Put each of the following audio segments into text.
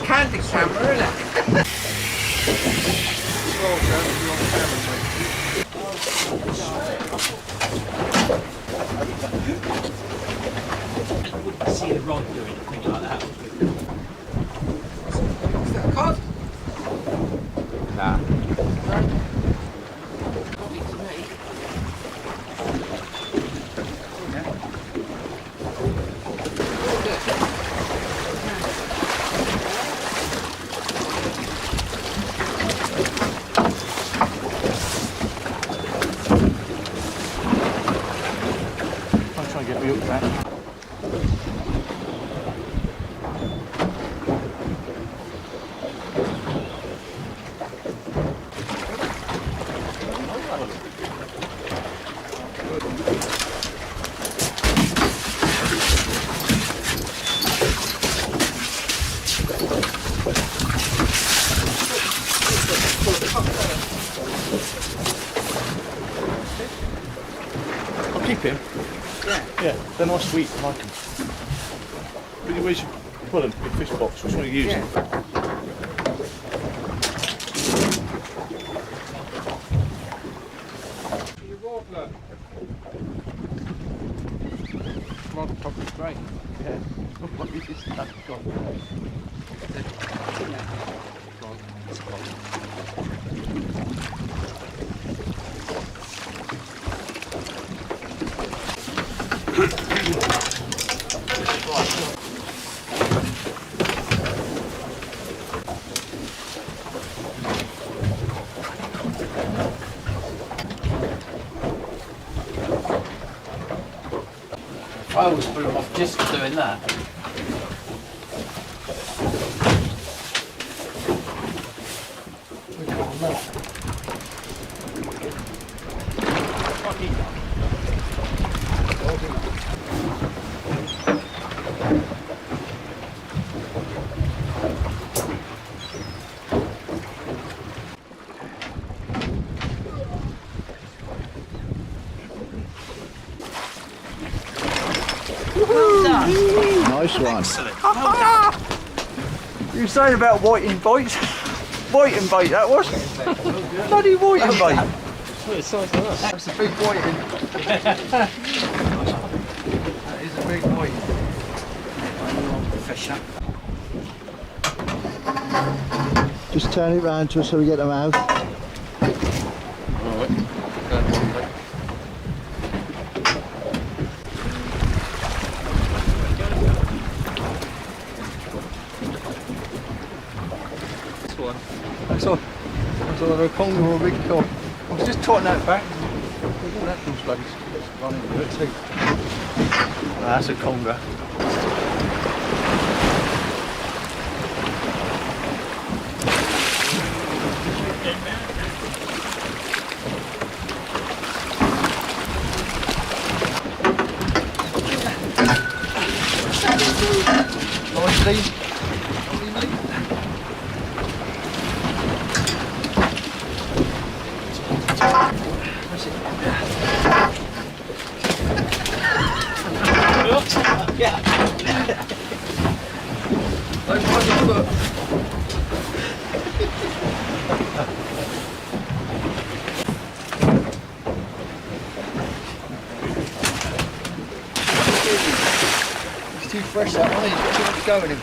Candy camera, isn't it? I wouldn't see the rod doing anything like that. Is that a cod? Nah. Get me up there. I'll keep him. Yeah, they're nice sweet, I like them. But where's your put them? Your fish box, which one are you using? Your warbler. Rod probably great. Yeah. What is this? That's gone. God, it's gone. I always put them off just for doing that. Nice one. Excellent. Well done. You were saying about whiting bites? Whiting bait that was? Bloody whiting bait. That's a big whiting. That is a big whiting. Fish up. Just turn it round to us so we get them out. That's all a conger or a big cod. I was just totting that back. That comes bloody running with it too. That's a conger. Steve. Lovely, mate. That's it. Yeah. Don't mind your foot. It's too fresh that one, he's got too much going in him.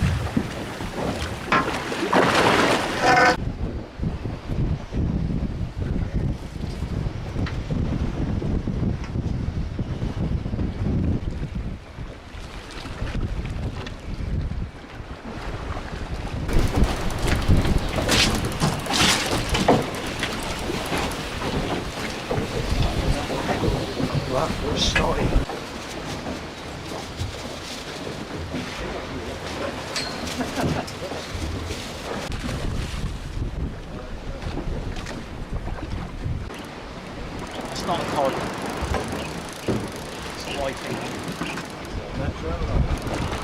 Right, we're starting. It's not a cod. It's a whiting. Natural.